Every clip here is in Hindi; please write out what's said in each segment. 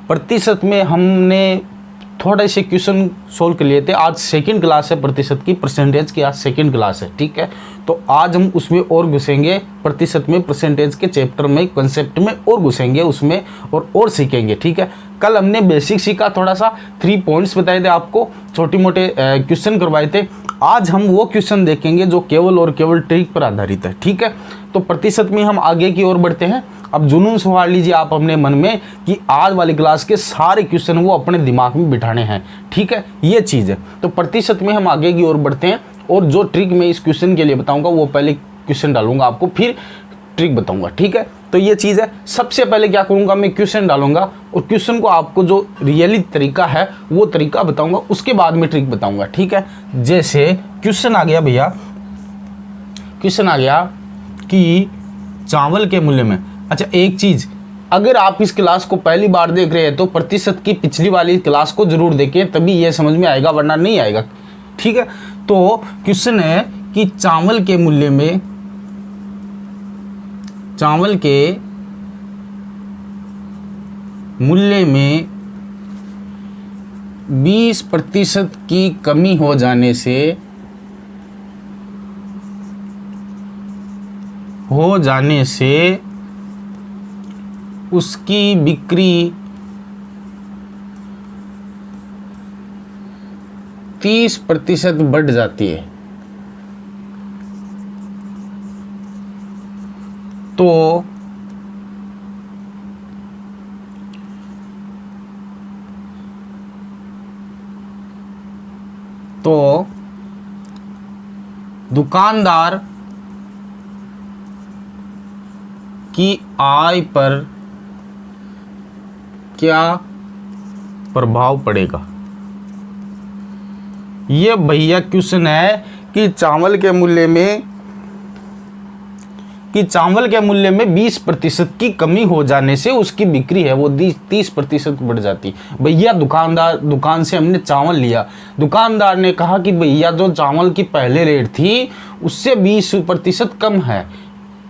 प्रतिशत में हमने थोड़े से क्वेश्चन सोल्व कर लिए थे। आज सेकंड क्लास है प्रतिशत की, परसेंटेज की आज सेकंड क्लास है, ठीक है। तो आज हम उसमें और घुसेंगे, प्रतिशत में, परसेंटेज के चैप्टर में, कंसेप्ट में और घुसेंगे उसमें और सीखेंगे, ठीक है। कल हमने बेसिक सीखा, थोड़ा सा 3 पॉइंट्स बताए थे आपको, छोटे मोटे क्वेश्चन करवाए थे। आज हम वो क्वेश्चन देखेंगे जो केवल और केवल ट्रिक पर आधारित है, ठीक है। तो प्रतिशत में हम आगे की ओर बढ़ते हैं। अब जुनून सवाल लीजिए आप अपने मन में कि आज वाली क्लास के सारे क्वेश्चन वो अपने दिमाग में बिठाने हैं, ठीक है, ये चीज़ है। तो प्रतिशत में हम आगे की ओर बढ़ते हैं और जो ट्रिक मैं इस क्वेश्चन के लिए बताऊंगा वो पहले क्वेश्चन डालूंगा आपको, फिर ट्रिक बताऊंगा, ठीक है। तो ये चीज़ है। सबसे पहले क्या करूंगा, मैं क्वेश्चन डालूंगा और क्वेश्चन को आपको जो रियली तरीका है वो तरीका बताऊंगा, उसके बाद में ट्रिक बताऊंगा, ठीक है। जैसे क्वेश्चन आ गया भैया, क्वेश्चन आ गया कि चावल के मूल्य में, अच्छा एक चीज़, अगर आप इस क्लास को पहली बार देख रहे हैं तो प्रतिशत की पिछली वाली क्लास को जरूर देखें, तभी ये समझ में आएगा, वरना नहीं आएगा, ठीक है। तो क्वेश्चन है कि चावल के मूल्य में, चावल के मूल्य में 20% की कमी हो जाने से उसकी बिक्री 30% बढ़ जाती है। तो दुकानदार की आय पर क्या प्रभाव पड़ेगा। ये भैया क्वेश्चन है कि चावल के मूल्य में 20% की कमी हो जाने से उसकी बिक्री है वो 30% बढ़ जाती। भैया दुकान से हमने चावल लिया, दुकानदार ने कहा कि भैया जो चावल की पहले रेट थी उससे 20% कम है,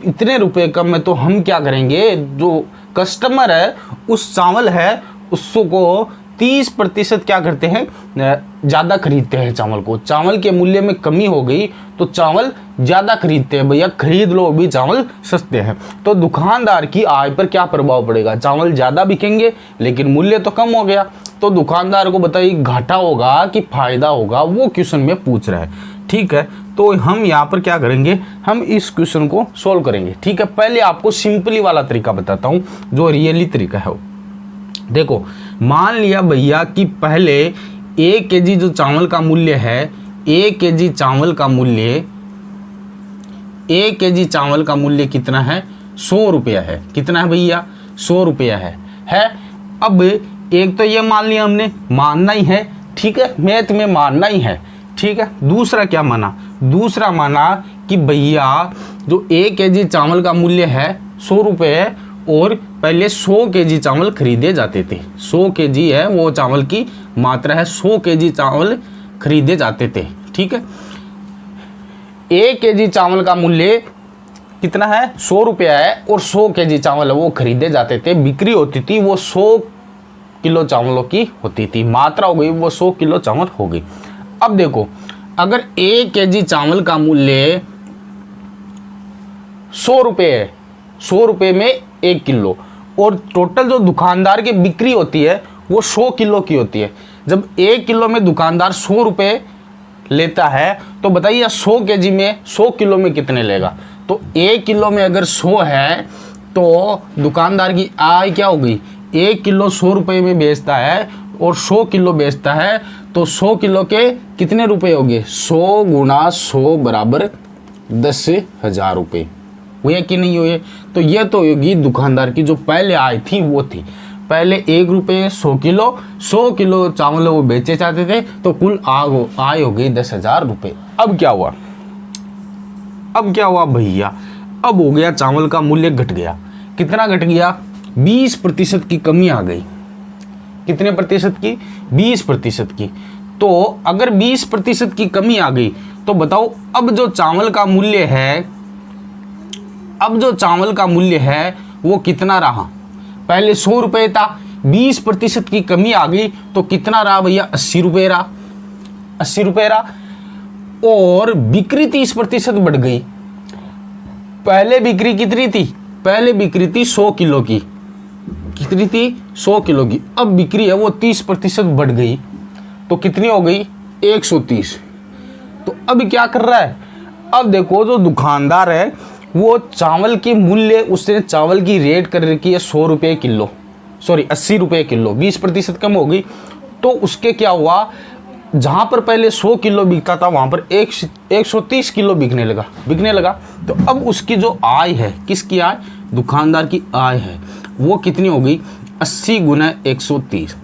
इतने रुपए कम है। तो हम क्या करेंगे, जो कस्टमर है उस चावल है उसको 30% क्या करते हैं, ज़्यादा खरीदते हैं चावल को। चावल के मूल्य में कमी हो गई तो चावल ज़्यादा खरीदते हैं, भैया खरीद लो भी, चावल सस्ते हैं। तो दुकानदार की आय पर क्या प्रभाव पड़ेगा, चावल ज़्यादा बिकेंगे लेकिन मूल्य तो कम हो गया। तो दुकानदार को बताइए घाटा होगा कि फायदा होगा, वो क्वेश्चन में पूछ रहा है, ठीक है। तो हम यहाँ पर क्या करेंगे, हम इस क्वेश्चन को सोल्व करेंगे, ठीक है। पहले आपको सिंपली वाला तरीका बताता हूँ जो रियली तरीका है वो। देखो मान लिया भैया कि पहले 1 kg जो चावल का मूल्य है, 1 kg चावल का मूल्य, 1 kg चावल का मूल्य कितना है, 100 रुपया है। कितना है भैया, 100 रुपया है। अब एक तो ये मान लिया हमने, मानना ही है, ठीक है, मैथ में मानना ही है, ठीक है। दूसरा क्या माना, दूसरा माना कि भैया जो 1 kg चावल का मूल्य है 100 रुपये है और पहले 100 kg चावल खरीदे जाते थे। 100 kg है वो चावल की मात्रा है, 100 kg चावल खरीदे जाते थे, ठीक है। 1 kg चावल का मूल्य कितना है, 100 रुपया है और 100 kg चावल वो खरीदे जाते थे, बिक्री होती थी वो 100 किलो चावलों की होती थी, मात्रा हो गई वो 100 किलो चावल हो गई। अब देखो अगर 1 kg चावल का मूल्य 100 रुपये है, 100 रुपये में 1 किलो, और टोटल जो दुकानदार की बिक्री होती है वो 100 किलो की होती है। जब 1 किलो में दुकानदार 100 रुपये लेता है तो बताइए 100 kg में, 100 किलो में कितने लेगा। तो 1 किलो में अगर 100 है तो दुकानदार की आय क्या हो गई, 1 किलो 100 रुपये में बेचता है और 100 किलो बेचता है तो 100 किलो के कितने रुपए हो गए, 100 गुणा 100 बराबर 10,000 रुपये हुए कि नहीं हुए। तो ये तो होगी दुकानदार की जो पहले आय थी वो थी, पहले 1 रुपये 100 किलो चावल वो बेचे जाते थे तो कुल आय हो गई 10,000 रुपये। अब क्या हुआ, अब क्या हुआ भैया, अब हो गया चावल का मूल्य घट गया, कितना घट गया, 20% की कमी आ गई। कितने प्रतिशत की, 20% की। तो अगर 20% की कमी आ गई तो बताओ अब जो चावल का मूल्य है, अब जो चावल का मूल्य है वो कितना रहा, पहले 100 रुपये था, 20% की कमी आ गई तो कितना रहा भैया, 80 रुपये रहा, 80 रुपये रहा। और बिक्री 30% बढ़ गई। पहले बिक्री कितनी थी, पहले बिक्री थी 100 किलो की, कितनी थी, 100 किलो की। अब बिक्री है वो 30% बढ़ गई तो कितनी हो गई, 130। तो अब क्या कर रहा है, अब देखो जो दुकानदार है वो चावल की मूल्य, उसने चावल की रेट कर रखी है 100 रुपये किलो, सॉरी 80 रुपये किलो, 20% कम हो गई। तो उसके क्या हुआ, जहाँ पर पहले 100 किलो बिकता था वहाँ पर 130 किलो बिकने लगा। तो अब उसकी जो आय है, किसकी आय, दुकानदार की आय है, वो कितनी हो गई, 80 गुना 130।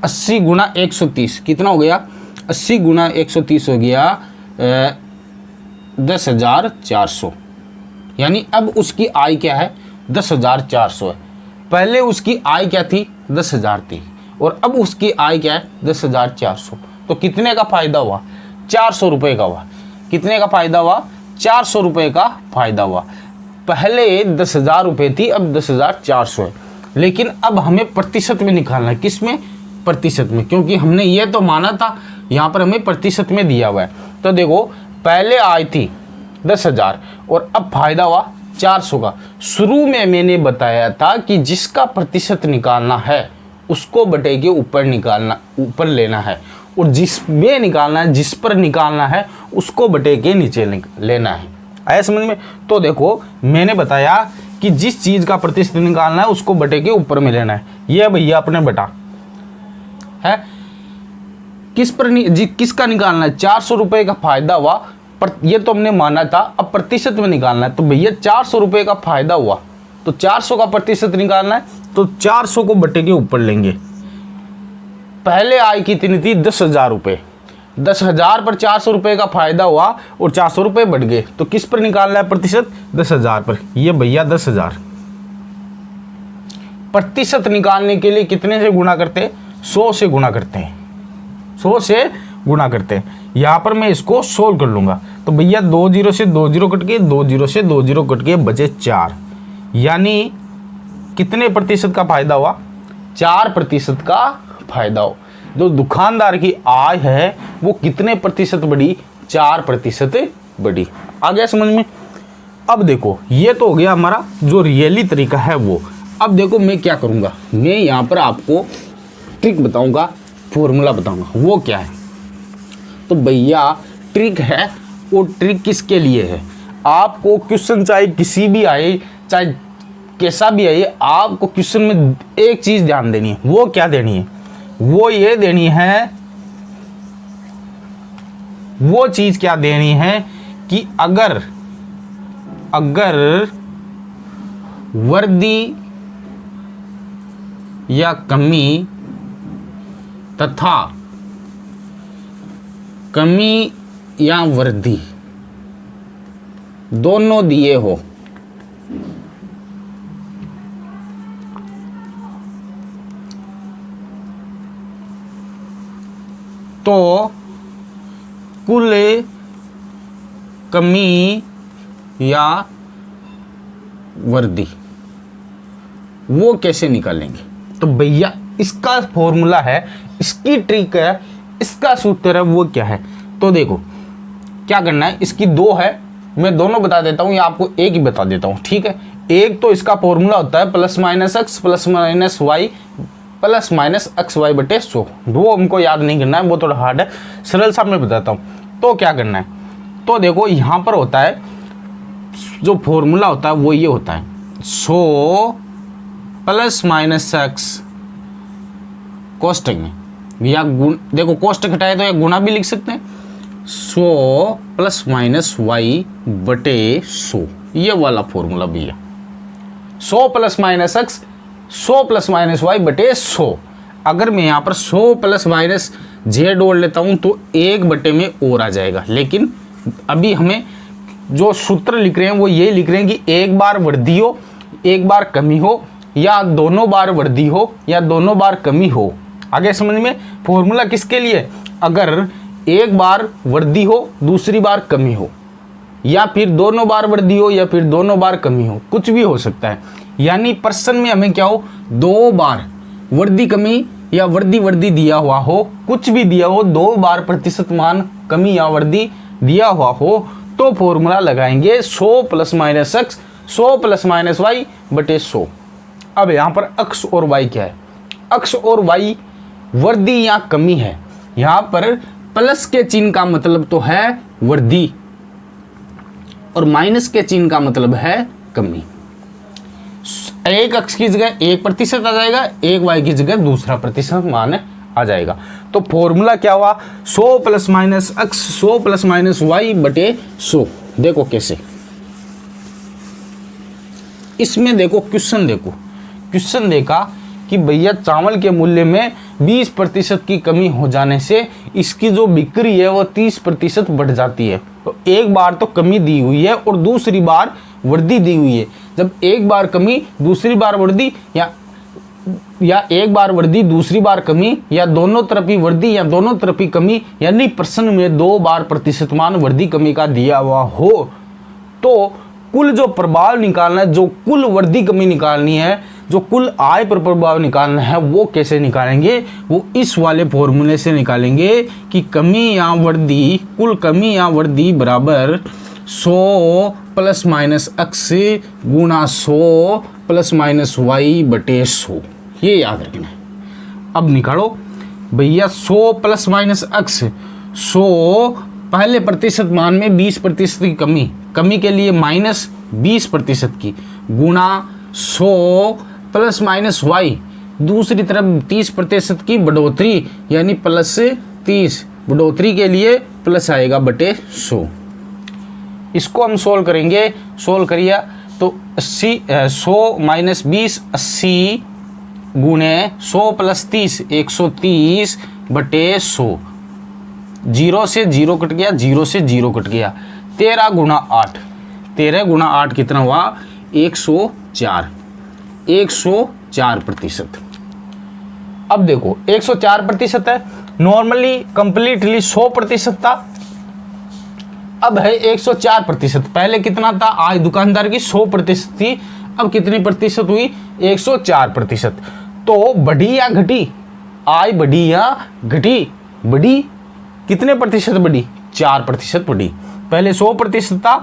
अस्सी गुना 130 कितना हो गया, 80 गुना 130 हो गया 10,400। यानी अब उसकी आय क्या है, 10,400 है। पहले उसकी आय क्या थी, 10,000 थी, और अब उसकी आय क्या है, 10,400। तो कितने का फायदा हुआ, 400 रुपये का हुआ। कितने का फायदा हुआ, 400 रुपये का फायदा हुआ। पहले 10,000 रुपये थी, अब 10,400 है। लेकिन अब हमें प्रतिशत में निकालना है, किस में, प्रतिशत में, क्योंकि हमने ये तो माना था, यहाँ पर हमें प्रतिशत में दिया हुआ है। तो देखो पहले आय थी 10,000 और अब फायदा हुआ 400 का। शुरू में मैंने बताया था कि जिसका प्रतिशत निकालना है उसको बटे के ऊपर निकालना, ऊपर लेना है, और जिसमें निकालना है, जिस पर निकालना है उसको बटे के नीचे लेना है। आया समझ में। तो देखो मैंने बताया कि जिस चीज़ का प्रतिशत निकालना है उसको बटे के ऊपर में लेना है। ये भैया अपने बटा है, किस पर किसका निकालना है, 400 रुपये का फायदा हुआ, पर ये तो हमने माना था। अब प्रतिशत में निकालना है, तो भैया 400 रुपये का फायदा हुआ तो 400 का प्रतिशत निकालना है, तो 400 को बटे के ऊपर लेंगे। पहले आय कितनी थी, 10,000 रुपये, 10,000 पर 400 रुपये का फायदा हुआ और 400 रुपये बढ़ गए, तो किस पर निकालना है प्रतिशत, 10,000 पर। ये भैया 10,000 प्रतिशत निकालने के लिए कितने से गुणा करते हैं, 100 से गुणा करते हैं, 100 से गुणा करते हैं। यहाँ पर मैं इसको सोल्व कर लूँगा, तो भैया 2 0 से 2 0 कट के, 2 0 से 2 0 कट के, बचे 4। यानी कितने प्रतिशत का फायदा हुआ, 4% का फायदा हो। जो दुकानदार की आय है वो कितने प्रतिशत बढ़ी, 4% बढ़ी। आ गया समझ में। अब देखो ये तो हो गया हमारा जो रियली तरीका है वो। अब देखो मैं क्या करूँगा, मैं यहाँ पर आपको ट्रिक बताऊंगा, फॉर्मूला बताऊंगा, वो क्या है। तो भैया ट्रिक है, वो ट्रिक किसके लिए है, आपको क्वेश्चन चाहे किसी भी आए, चाहे कैसा भी आए, आपको क्वेश्चन में एक चीज ध्यान देनी है। वो क्या देनी है, वो ये देनी है, वो चीज क्या देनी है कि अगर वृद्धि या कमी तथा कमी या वृद्धि दोनों दिए हो तो कुल कमी या वृद्धि वो कैसे निकालेंगे। तो भैया इसका फॉर्मूला है, इसकी ट्रिक है, इसका सूत्र है, वो क्या है। तो देखो क्या करना है, इसकी 2 है, मैं दोनों बता देता हूँ या आपको एक ही बता देता हूँ, ठीक है। एक तो इसका फॉर्मूला होता है +-x +-y +-xy बटे 100। वो हमको याद नहीं करना है, वो थोड़ा हार्ड है, सरल सा मैं बताता हूँ। तो क्या करना है, तो देखो यहाँ पर होता है जो फॉर्मूला होता है वो ये होता है 100 +-x कोष्टक में या गुण, देखो कोष्टक हटाए तो या गुणा भी लिख सकते हैं, 100 प्लस माइनस वाई बटे 100, ये वाला फॉर्मूला भैया। 100 plus minus X, 100 plus minus Y बटे 100। अगर मैं यहाँ पर 100 प्लस माइनस जेड जोड़ लेता हूँ तो 1 बटे में और आ जाएगा, लेकिन अभी हमें जो सूत्र लिख रहे हैं वो ये लिख रहे हैं कि एक बार वृद्धि हो, एक बार कमी हो, या दोनों बार वृद्धि हो या दोनों बार कमी हो। आगे समझ में, फॉर्मूला किसके लिए, अगर एक बार वृद्धि हो दूसरी बार कमी हो, या फिर दोनों बार वृद्धि हो या फिर दोनों बार कमी हो, कुछ भी हो सकता है। यानी प्रश्न में हमें क्या हो, 2 बार वृद्धि कमी या वृद्धि वृद्धि दिया हुआ हो, कुछ भी दिया हो, 2 बार प्रतिशत मान कमी या वृद्धि दिया हुआ हो, तो फॉर्मूला लगाएंगे 100 plus minus X, 100 plus minus Y बटे 100। अब यहाँ पर एक्स और वाई क्या है, एक्स और वाई वृद्धि या कमी है। यहाँ पर प्लस के चिन्ह का मतलब तो है वृद्धि और माइनस के चिन्ह का मतलब है कमी। एक एक्स की जगह 1% आ जाएगा, एक वाई की जगह दूसरा प्रतिशत मान आ जाएगा। तो फॉर्मूला क्या हुआ, 100 plus minus X, 100 plus minus Y बटे 100। देखो कैसे, इसमें देखो क्वेश्चन देखा कि भैया चावल के मूल्य में 20% की कमी हो जाने से इसकी जो बिक्री है वो 30% बढ़ जाती है। तो एक बार तो कमी दी हुई है और दूसरी बार वृद्धि दी हुई है। जब एक बार कमी दूसरी बार वृद्धि, या एक बार वृद्धि दूसरी बार कमी, या दोनों तरफ ही वृद्धि या दोनों तरफ ही कमी, यानी प्रश्न में 2 बार प्रतिशतमान वृद्धि कमी का दिया हुआ हो, तो कुल जो प्रभाव निकालना है, जो कुल वृद्धि कमी निकालनी है, जो कुल आय पर प्रभाव निकालना है, वो कैसे निकालेंगे, वो इस वाले फॉर्मूले से निकालेंगे कि कमी या वृद्धि, कुल कमी या वृद्धि बराबर 100 प्लस माइनस एक्स गुणा 100 प्लस माइनस वाई बटे 100। ये याद रखना है। अब निकालो भैया 100 प्लस माइनस एक्स, 100 पहले प्रतिशत मान में 20% की कमी के लिए माइनस 20% की, गुणा 100 प्लस माइनस वाई, दूसरी तरफ 30% की बढ़ोतरी यानी प्लस 30, बढ़ोतरी के लिए प्लस आएगा बटे 100। इसको हम सोल्व करेंगे, सोल्व करिए तो 100 माइनस 20 80 गुणे 100 प्लस 30 130 बटे 100। 0 से 0 कट गया, 0 से 0 कट गया। 13 गुणा 8, 13 गुणा 8 कितना हुआ, 104, 104%। अब देखो 104% है, नॉर्मली कंप्लीटली 100% था, अब है 104%। पहले कितना था, आज दुकानदार की 100% थी, अब कितनी प्रतिशत हुई, 104%। तो बढ़ी या घटी, आय बढ़ी या घटी, बढ़ी, कितने प्रतिशत बढ़ी, 4% बढ़ी। पहले 100% था,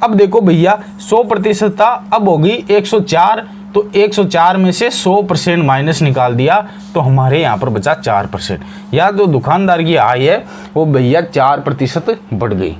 अब देखो भैया 100% था, अब होगी 104, तो 104 में से 100% माइनस निकाल दिया तो हमारे यहाँ पर बचा 4%। या जो दुकानदार की आय है वो भैया 4% बढ़ गई।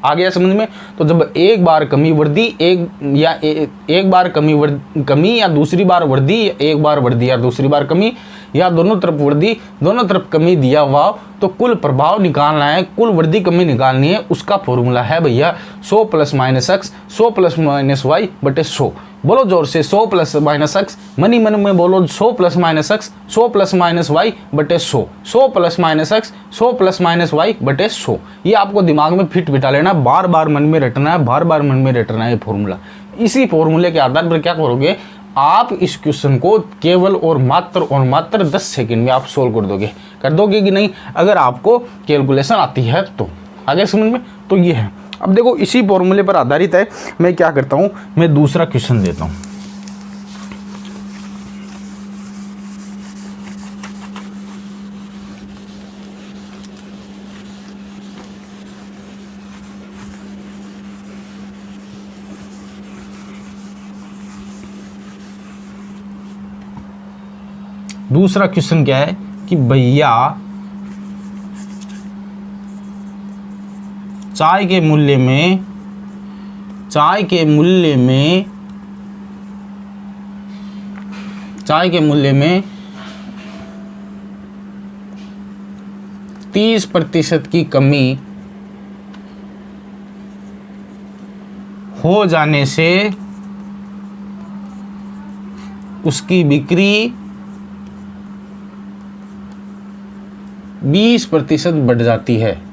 आ गया समझ में। तो जब एक बार कमी वृद्धि, एक बार कमी या दूसरी बार वृद्धि, एक बार वृद्धि या दूसरी बार कमी, या दोनों तरफ वृद्धि दोनों तरफ कमी दिया हुआ, तो कुल प्रभाव निकालना है, कुल वृद्धि कमी निकालनी है। उसका फॉर्मूला है भैया 100 plus minus X, 100 plus minus Y बटे 100। बोलो जोर से, 100 प्लस माइनस एक्स, मनी मन में बोलो 100 plus minus X, 100 plus minus Y बटे 100, 100 plus minus X, 100 plus minus Y बटे 100। ये आपको दिमाग में फिट बिठा लेना, बार बार मन में रटना है, बार बार मन में रटना है फॉर्मूला। इसी फॉर्मूले के आधार पर क्या करोगे आप, इस क्वेश्चन को केवल और मात्र 10 सेकंड में आप सोल्व कर दोगे कि नहीं, अगर आपको कैलकुलेशन आती है तो। आगे समझ में, तो ये है। अब देखो इसी फॉर्मूले पर आधारित है, मैं क्या करता हूं, मैं दूसरा क्वेश्चन देता हूं। दूसरा क्वेश्चन क्या है कि भैया चाय के मूल्य में 1 30% की कमी हो जाने से उसकी बिक्री 20% बढ़ जाती है।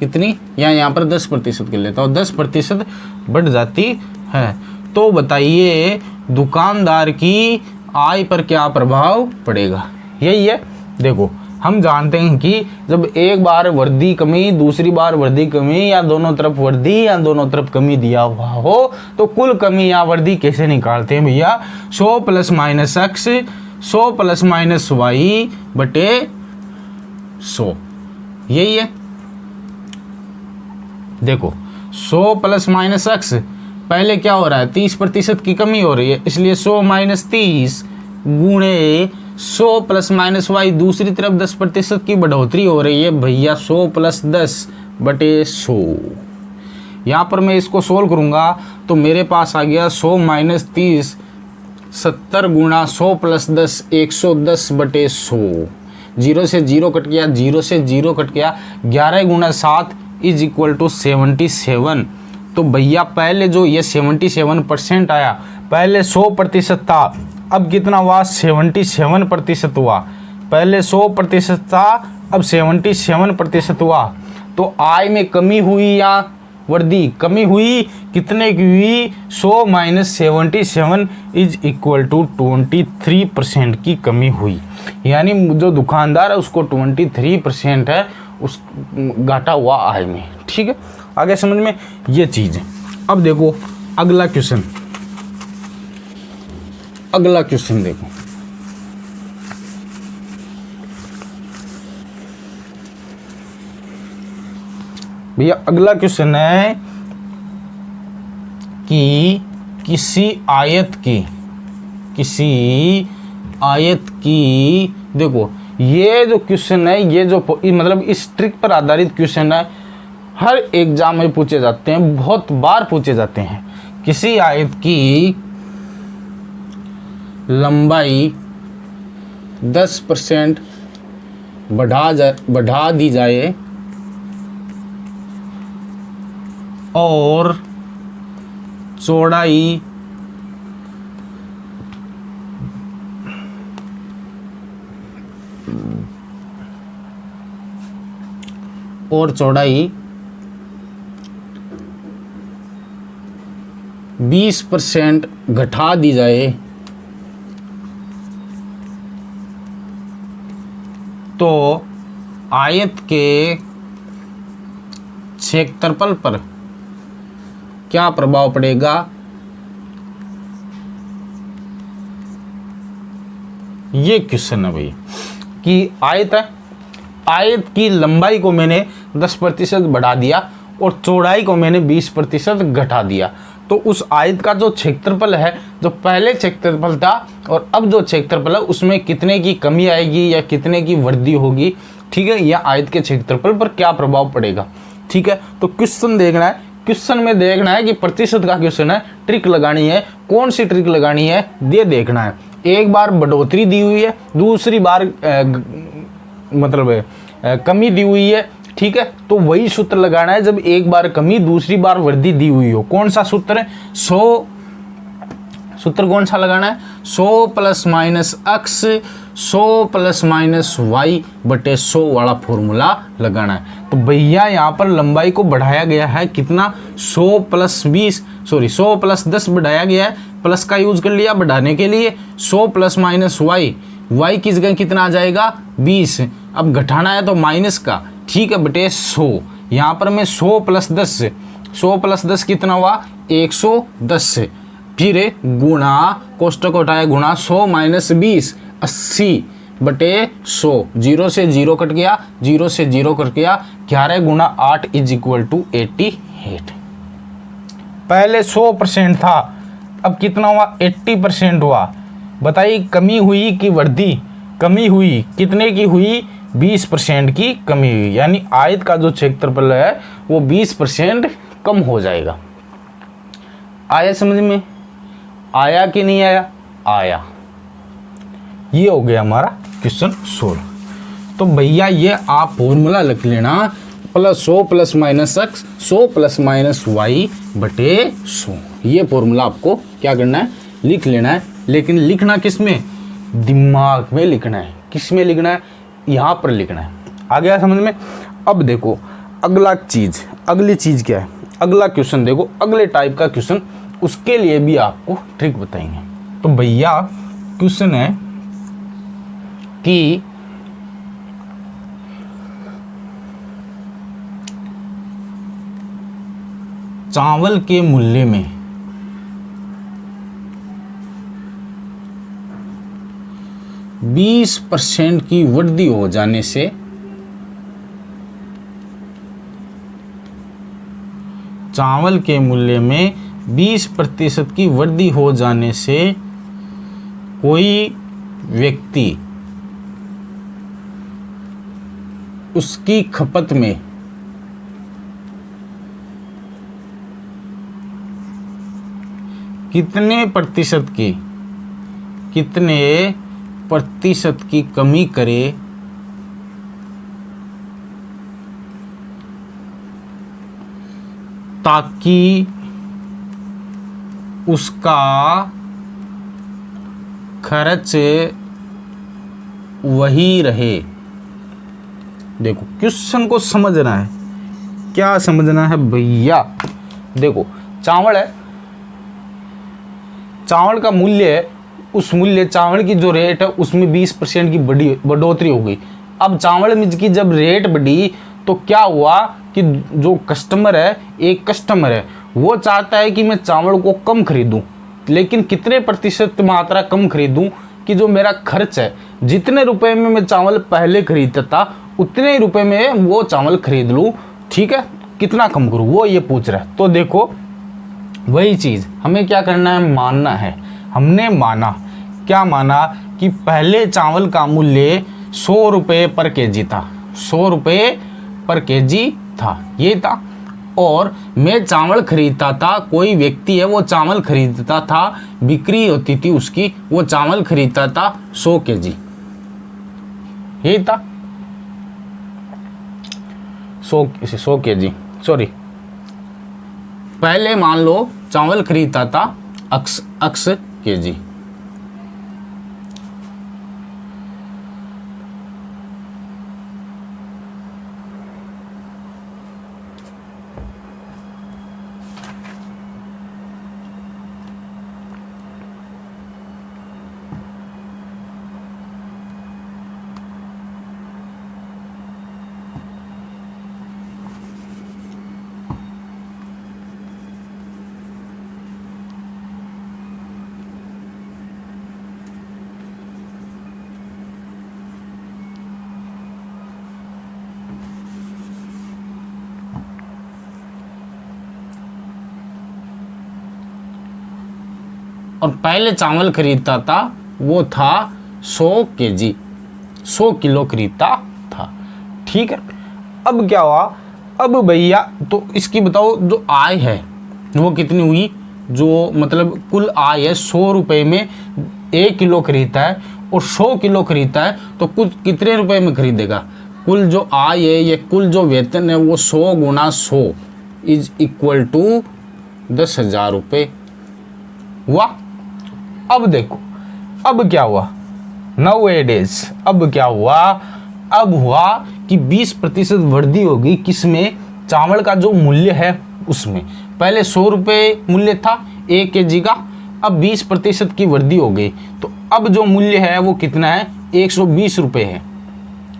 कितनी, या यहाँ पर 10% कर लेता हूँ, 10% बढ़ जाती है। तो बताइए दुकानदार की आय पर क्या प्रभाव पड़ेगा। यही है। देखो हम जानते हैं कि जब एक बार वृद्धि कमी, दूसरी बार वृद्धि कमी, या दोनों तरफ वृद्धि या दोनों तरफ कमी दिया हुआ हो, तो कुल कमी या वृद्धि कैसे निकालते हैं भैया। 100 + -x, 100 + -y बटे 100, यही है। देखो 100 + -x, पहले क्या हो रहा है, 30% की कमी हो रही है, इसलिए 100 - 30 गुणे 100 + -y, दूसरी तरफ 10% की बढ़ोतरी हो रही है भैया, 100 + 10 बटे 100। यहाँ पर मैं इसको सोल्व करूँगा तो मेरे पास आ गया 100 - 30, 70 गुणा 100 + 10, 110 बटे 100। 0 से 0 कट गया, 0 से 0 कट गया, 11 गुणा 7 = 77। तो भैया पहले जो ये 77% आया, पहले 100% था, अब कितना हुआ, 77% हुआ। पहले 100% था, अब 77% हुआ। तो आय में कमी हुई या वृद्धि, कमी हुई, कितने की हुई, 100 - 77 = 23% की कमी हुई। यानी जो दुकानदार है उसको 23% है उस घाटा हुआ आय में। ठीक है, आगे समझ में ये चीज़ है। अब देखो अगला क्वेश्चन, अगला क्वेश्चन देखो, भैया अगला क्वेश्चन है कि किसी आयत की देखो ये जो क्वेश्चन है, ये जो मतलब इस ट्रिक पर आधारित क्वेश्चन है, हर एग्जाम में पूछे जाते हैं, बहुत बार पूछे जाते हैं। किसी आयत की लंबाई 10% बढ़ा दी जाए और चौड़ाई 20% घटा दी जाए तो आयत के क्षेत्रफल पर क्या प्रभाव पड़ेगा। ये क्वेश्चन है भाई कि आयत है, आयत की लंबाई को मैंने 10% बढ़ा दिया और चौड़ाई को मैंने 20% घटा दिया, तो उस आयत का जो क्षेत्रफल है, जो पहले क्षेत्रफल था और अब जो क्षेत्रफल है, उसमें कितने की कमी आएगी या कितने की वृद्धि होगी। ठीक है, या आयत के क्षेत्रफल पर क्या प्रभाव पड़ेगा। ठीक है, तो क्वेश्चन देखना है, क्वेश्चन में देखना है कि प्रतिशत का क्वेश्चन है, ट्रिक लगानी है। कौन सी ट्रिक लगानी है ये देखना है। एक बार बढ़ोतरी दी हुई है, दूसरी बार कमी दी हुई है। ठीक है, तो वही सूत्र लगाना है जब एक बार कमी दूसरी बार वृद्धि दी हुई हो। कौन सा सूत्र है, 100, सूत्र कौन सा लगाना है, 100 ± x, 100 ± y बटे 100 वाला फॉर्मूला लगाना है। तो भैया यहाँ पर लंबाई को बढ़ाया गया है कितना, 100 + 10 बढ़ाया गया है, प्लस का यूज कर लिया बढ़ाने के लिए। 100 ± y, y की जगह कितना आ जाएगा 20, अब घटाना है तो माइनस का। ठीक है बटे 100, यहाँ पर मैं 100 + 10, 100 + 10 कितना हुआ 110, फिर गुणा, कोष्टक उठाया गुणा 100 - 20 80 बटे 100, 0 से 0 कट गया, 0 से 0 कट गया, 11 गुणा 8 = 88। पहले 100% था, अब कितना हुआ 80% हुआ। बताइए कमी हुई कि वृद्धि, कमी हुई, कितने की हुई 20% की कमी हुई, यानी आयत का जो क्षेत्रफल है वो 20% कम हो जाएगा। आया समझ में, आया कि नहीं आया, आया। ये हो गया हमारा क्वेश्चन 16। तो भैया ये आप फॉर्मूला लिख लेना, +100 + -x 100 + -y बटे 100। ये फॉर्मूला आपको क्या करना है, लिख लेना है। लेकिन लिखना किस में, दिमाग में लिखना है। किस में लिखना है, यहाँ पर लिखना है। आ गया समझ में। अब देखो अगली चीज़ क्या है, अगला क्वेश्चन देखो, अगले टाइप का क्वेश्चन, उसके लिए भी आपको ट्रिक बताएंगे। तो भैया क्वेश्चन है कि चावल के मूल्य में 20% की वृद्धि हो जाने से चावल के मूल्य में 20% की वृद्धि हो जाने से कोई व्यक्ति उसकी खपत में कितने प्रतिशत की कमी करे ताकि उसका खर्च वही रहे। देखो क्वेश्चन को समझना है, क्या समझना है भैया। देखो चावल है, चावल का मूल्य है, उस मूल्य चावल की जो रेट है उसमें 20% की बढ़ोतरी हो गई। अब चावल में की जब रेट बढ़ी तो क्या हुआ कि जो कस्टमर है, एक कस्टमर है, वो चाहता है कि मैं चावल को कम खरीदूं, लेकिन कितने प्रतिशत मात्रा कम खरीदूं कि जो मेरा खर्च है, जितने रुपए में मैं चावल पहले खरीदता था उतने ही रुपए में वो चावल खरीद लूं। ठीक है, कितना कम करूं, वो ये पूछ रहा है। तो देखो वही चीज़ हमें क्या करना है, मानना है। हमने माना, क्या माना कि पहले चावल का मूल्य 100 रुपये पर केजी था, 100 रुपये पर केजी था, ये था। और मैं चावल खरीदता था, कोई व्यक्ति है वो चावल खरीदता था, बिक्री होती थी उसकी, वो चावल खरीदता था 100 केजी, यही था 100 केजी, सॉरी। पहले मान लो चावल खरीदता था x केजी, और पहले चावल खरीदता था वो था 100 केजी, 100 किलो खरीदता था। ठीक है, अब क्या हुआ, अब भैया तो इसकी बताओ जो आय है वो कितनी हुई, जो मतलब कुल आय है 100 रुपये में 1 किलो खरीदता है और 100 किलो खरीदता है, तो कुछ कितने रुपए में खरीदेगा। कुल जो आय है, ये कुल जो वेतन है वो 100 × 100 = 10,000 रुपये हुआ। अब देखो अब क्या हुआ, नाउअडेज अब क्या हुआ, अब हुआ कि 20% वृद्धि होगी किसमें, चावल का जो मूल्य है उसमें। पहले 100 रुपये मूल्य था 1 केजी का, अब 20% की वृद्धि हो गई, तो अब जो मूल्य है वो कितना है, 120 रुपये है।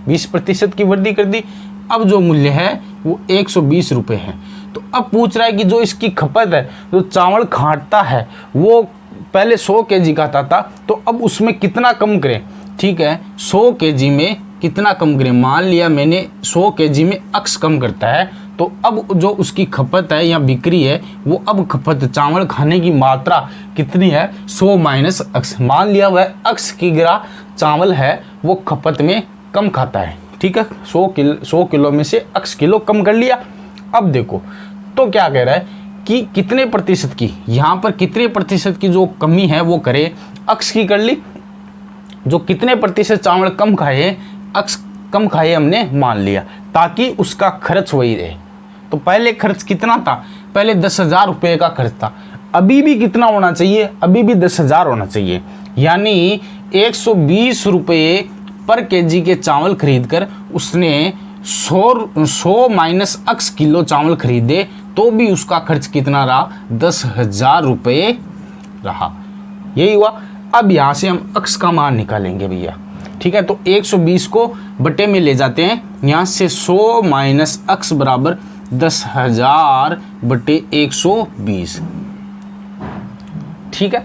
20% की वृद्धि कर दी, अब जो मूल्य है वो 120 रुपये है। तो अब पूछ रहा है कि जो इसकी खपत है, जो चावल खाटता है वो पहले 100 केजी का था, तो अब उसमें कितना कम करें। ठीक है, 100 केजी में कितना कम करें, मान लिया मैंने 100 केजी में x कम करता है, तो अब जो उसकी खपत है या बिक्री है वो अब खपत चावल खाने की मात्रा कितनी है, 100 - x। मान लिया वह x किग्रा चावल है वो खपत में कम खाता है। ठीक है, 100 किलो में से x किलो कम कर लिया। अब देखो तो क्या कह रहा है कि कितने प्रतिशत की, यहाँ पर कितने प्रतिशत की जो कमी है वो करे, x की कर ली, जो कितने प्रतिशत चावल कम खाए x कम खाए हमने मान लिया, ताकि उसका खर्च वही रहे। तो पहले खर्च कितना था, पहले 10,000 रुपये का खर्च था, अभी भी कितना होना चाहिए, अभी भी 10,000 होना चाहिए। यानी 120 रुपये पर केजी के चावल खरीद कर उसने 100 माइनस x किलो चावल खरीदे, तो भी उसका खर्च कितना रहा, 10,000 रुपये रहा। यही हुआ। अब यहाँ से हम x का मान निकालेंगे भैया, ठीक है। तो 120 को बटे में ले जाते हैं, यहाँ से 100 माइनस x बराबर 10,000 बटे 120, ठीक है,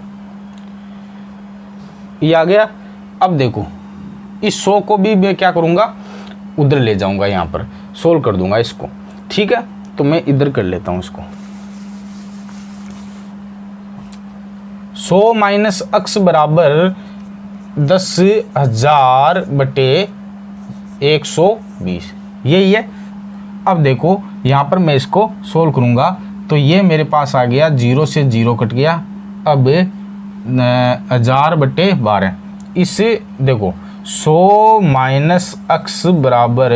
ये आ गया। अब देखो इस 100 को भी मैं क्या करूँगा, उधर ले जाऊँगा, यहाँ पर सोल्व कर दूंगा इसको, ठीक है। तो मैं इधर कर लेता हूँ इसको, 100 माइनस x बराबर 10,000 बटे 120, यही है। अब देखो यहाँ पर मैं इसको सोल्व करूँगा, तो ये मेरे पास आ गया, 0 से 0 कट गया। अब 1000 बटे 12, इससे देखो 100 माइनस x बराबर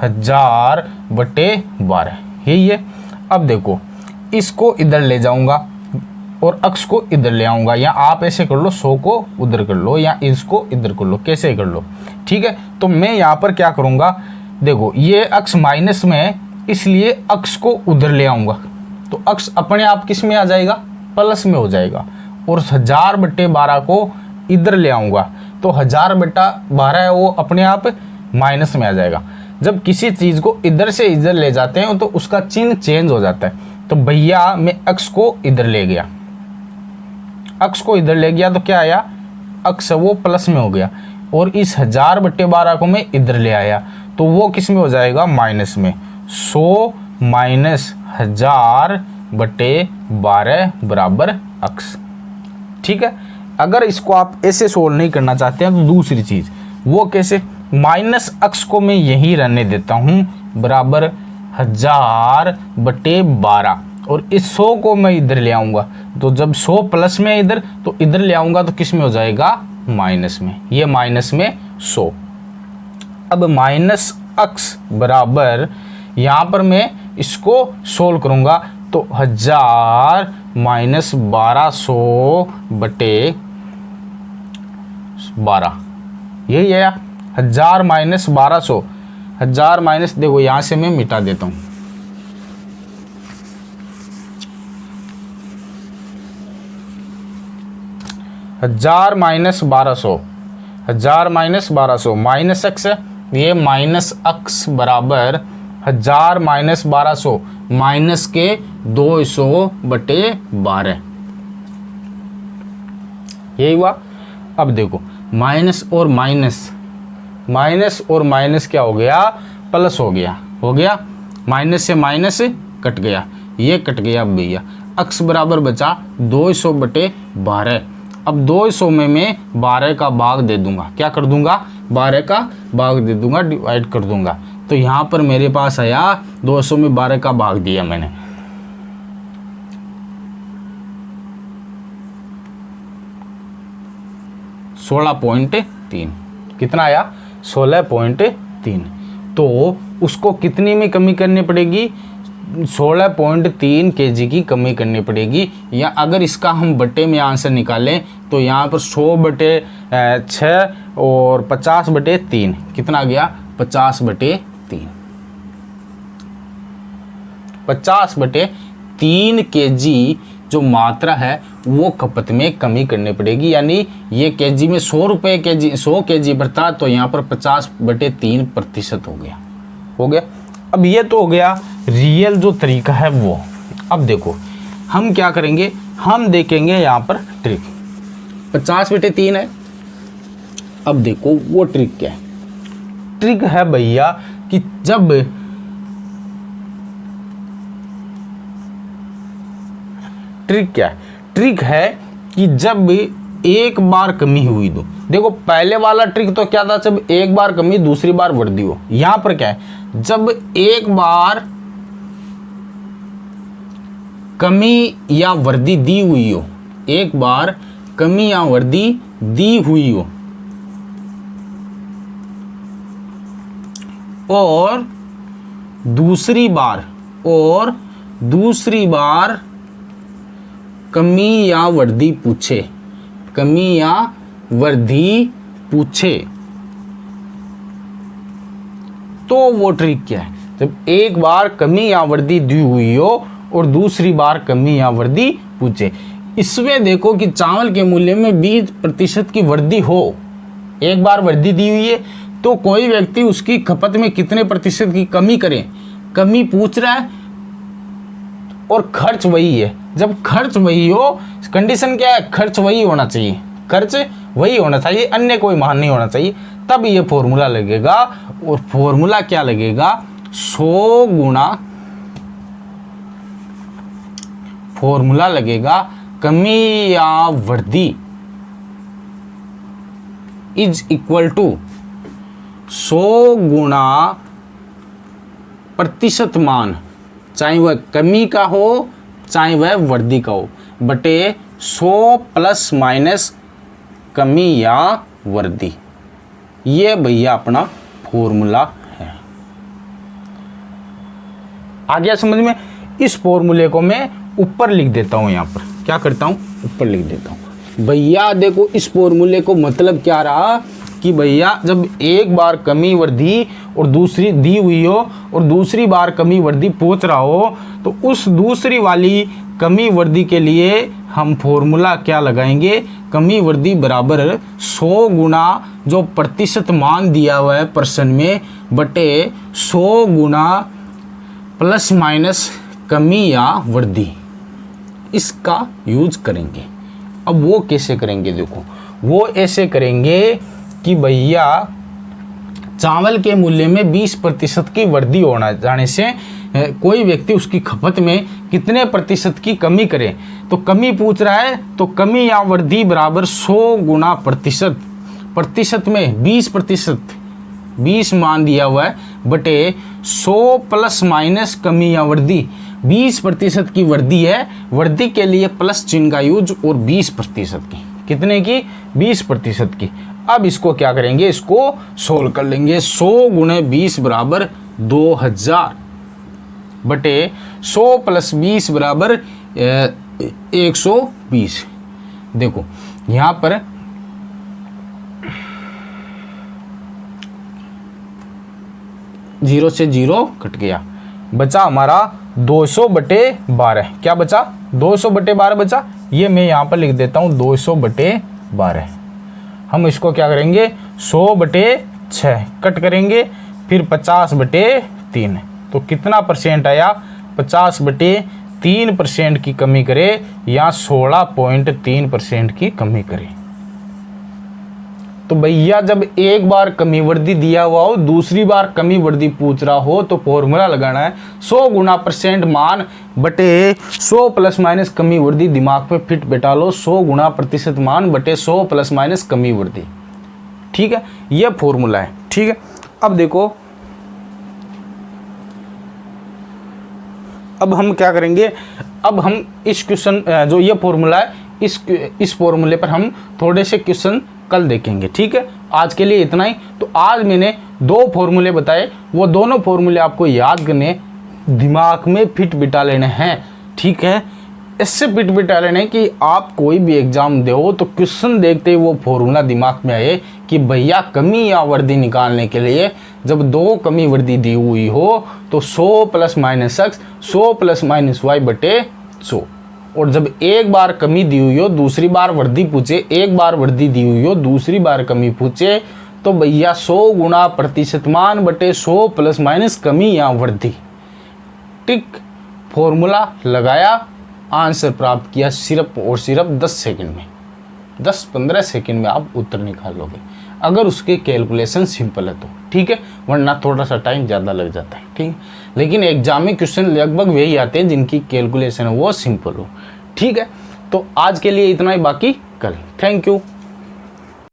1000 बटे 12, यही है। अब देखो इसको इधर ले जाऊंगा और x को इधर ले आऊंगा, या आप ऐसे कर लो, 100 को उधर कर लो या इसको इधर कर लो, कैसे कर लो, ठीक है। तो मैं यहाँ पर क्या करूँगा, देखो ये x माइनस में है, इसलिए x को उधर ले आऊँगा, तो x अपने आप किस में आ जाएगा, प्लस में हो जाएगा। और 1000 बटे 12 को इधर ले आऊँगा, तो 1000 बटा 12 है वो अपने आप माइनस में आ जाएगा। जब किसी चीज़ को इधर से इधर ले जाते हैं तो उसका चिन्ह चेंज हो जाता है। तो भैया मैं x को इधर ले गया, x को इधर ले गया तो क्या आया, x वो प्लस में हो गया, और इस 1000 बटे 12 को मैं इधर ले आया, तो वो किस में हो जाएगा, माइनस में। 100 माइनस 1000 बटे 12 बराबर x, ठीक है। अगर इसको आप ऐसे सोल्व नहीं करना चाहते हैं तो दूसरी चीज़, वो कैसे, माइनस x को मैं यहीं रहने देता हूँ, बराबर 1000 बटे 12, और इस 100 को मैं इधर ले आऊँगा, तो जब 100 प्लस में इधर, तो इधर ले आऊँगा तो किस में हो जाएगा, माइनस में, ये माइनस में 100। अब माइनस x बराबर, यहाँ पर मैं इसको सोल्व करूँगा, तो 1000 माइनस 1200 बटे 12, यही है। 1000 माइनस 1200, 1000 माइनस, देखो यहाँ से मैं मिटा देता हूँ, 1000 माइनस 1200, 1000 माइनस 1200, माइनस x है, ये माइनस x बराबर 1000 माइनस 1200 माइनस के 200 बटे 12, यही हुआ। अब देखो माइनस और माइनस, माइनस और माइनस क्या हो गया, प्लस हो गया, हो गया, माइनस से माइनस कट गया, ये कट गया। अब भैया x बराबर बचा 200 बटे 12। अब 200 में मैं 12 का भाग दे दूंगा, क्या कर दूंगा, 12 का भाग दे दूंगा, डिवाइड कर दूंगा। तो यहाँ पर मेरे पास आया 200 में 12 का भाग दिया मैंने, 16.3, कितना आया, 16.3। तो उसको कितनी में कमी करनी पड़ेगी, 16.3 kg की कमी करनी पड़ेगी। या अगर इसका हम बटे में आंसर निकालें तो यहाँ पर 100 बटे 6 और 50 बटे 3, कितना आ गया, 50 बटे 3, 50 बटे 3 kg जो मात्रा है वो खपत में कमी करनी पड़ेगी। यानी ये केजी में 100 रुपये केजी, 100 केजी बढ़ता, तो यहाँ पर 50 बटे 3% हो गया, हो गया। अब ये तो हो गया रियल जो तरीका है वो। अब देखो हम क्या करेंगे, हम देखेंगे यहाँ पर ट्रिक, 50 बटे 3 है। अब देखो वो ट्रिक क्या है, ट्रिक है भैया कि जब ट्रिक क्या है, ट्रिक है कि जब एक बार कमी हुई तो, देखो पहले वाला ट्रिक तो क्या था, जब एक बार कमी दूसरी बार वृद्धि हो। यहां पर क्या है, जब एक बार कमी या वृद्धि दी हुई हो, एक बार कमी या वृद्धि दी हुई हो, और दूसरी बार कमी या वृद्धि पूछे, कमी या वृद्धि पूछे, तो वो ट्रिक क्या है? जब एक बार कमी या वृद्धि दी हुई हो और दूसरी बार कमी या वृद्धि पूछे। इसमें देखो कि चावल के मूल्य में 20% की वृद्धि हो, एक बार वृद्धि दी हुई है तो कोई व्यक्ति उसकी खपत में कितने प्रतिशत की कमी करे, कमी पूछ रहा है और खर्च वही है। जब खर्च वही हो, कंडीशन क्या है? खर्च वही होना चाहिए, खर्च वही होना चाहिए, अन्य कोई मान नहीं होना चाहिए, तब ये फॉर्मूला लगेगा। और फॉर्मूला क्या लगेगा? 100 गुना, फॉर्मूला लगेगा कमी या वृद्धि इज इक्वल टू 100 गुना प्रतिशत मान, चाहे वह कमी का हो चाहे वह वृद्धि का हो, बटे 100 प्लस माइनस कमी या वृद्धि। ये भैया अपना फॉर्मूला है। आ गया समझ में? इस फॉर्मूले को मैं ऊपर लिख देता हूं, यहां पर क्या करता हूं? ऊपर लिख देता हूं। भैया देखो इस फॉर्मूले को मतलब क्या रहा कि भैया जब एक बार कमी वृद्धि और दूसरी दी हुई हो और दूसरी बार कमी वृद्धि पूछ रहा हो, तो उस दूसरी वाली कमी वृद्धि के लिए हम फॉर्मूला क्या लगाएंगे? कमी वृद्धि बराबर 100 गुना जो प्रतिशत मान दिया हुआ है प्रश्न में, बटे 100 गुना प्लस माइनस कमी या वृद्धि, इसका यूज करेंगे। अब वो कैसे करेंगे? देखो वो ऐसे करेंगे कि भैया चावल के मूल्य में 20% की वृद्धि होना जाने से कोई व्यक्ति उसकी खपत में कितने प्रतिशत की कमी करे, तो कमी पूछ रहा है तो कमी या वृद्धि बराबर 100 गुना प्रतिशत, प्रतिशत में 20%, 20 मान दिया हुआ है, बटे 100 प्लस माइनस कमी या वृद्धि। 20% की वृद्धि है, वृद्धि के लिए प्लस चिन्ह का यूज, और 20% की, कितने की? 20% की। अब इसको क्या करेंगे? इसको सोल्व कर लेंगे। 100 गुणे 20 बराबर 2000, बटे 100 प्लस 20 बराबर 120। देखो यहां पर जीरो से जीरो कट गया, बचा हमारा 200 बटे 12। क्या बचा? 200 बटे 12 बचा। ये मैं यहाँ पर लिख देता हूँ 200 बटे 12। हम इसको क्या करेंगे? 100 बटे 6 कट करेंगे, फिर 50 बटे 3, तो कितना परसेंट आया? 50 बटे 3% की कमी करे या 16.3% की कमी करे। तो भैया जब एक बार कमी वृद्धि दिया हुआ हो, दूसरी बार कमी वृद्धि पूछ रहा हो, तो फॉर्मूला लगाना है 100 गुना परसेंट मान बटे 100 प्लस माइनस कमी वृद्धि। दिमाग पे फिट बैठा लो, 100 गुना प्रतिशत मान बटे 100 प्लस माइनस कमी वृद्धि। ठीक है, यह फॉर्मूला है। ठीक है, अब देखो, अब हम क्या करेंगे? अब हम इस क्वेश्चन जो ये फॉर्मूला है, इस फॉर्मूले पर हम थोड़े से क्वेश्चन कल देखेंगे। ठीक है, आज के लिए इतना ही। तो आज मैंने 2 फॉर्मूले बताए, वो दोनों फॉर्मूले आपको याद करने, दिमाग में फिट बिठा लेने हैं। ठीक है, इससे फिट बिठा लेने कि आप कोई भी एग्जाम दो तो क्वेश्चन देखते ही वो फॉर्मूला दिमाग में आए कि भैया कमी या वृद्धि निकालने के लिए जब 2 कमी वृद्धि दी हुई हो तो 100 plus minus x, 100 plus minus y बटे 100। और जब एक बार कमी दी हुई हो, दूसरी बार वृद्धि पूछे, एक बार वृद्धि दी हुई हो, दूसरी बार कमी पूछे, तो भैया 100 गुना प्रतिशत मान बटे 100 प्लस माइनस कमी या वृद्धि। टिक, फॉर्मूला लगाया, आंसर प्राप्त किया सिर्फ और सिर्फ 10 सेकंड में, 10-15 सेकंड में आप उत्तर निकाल लोगे, अगर उसके कैलकुलेशन सिंपल है तो। ठीक है, वरना थोड़ा सा टाइम ज़्यादा लग जाता है। ठीक है, लेकिन एग्जाम में क्वेश्चन लगभग वही आते हैं जिनकी कैलकुलेशन है वो सिंपल हो। ठीक है, तो आज के लिए इतना ही, बाकी कल। Thank you.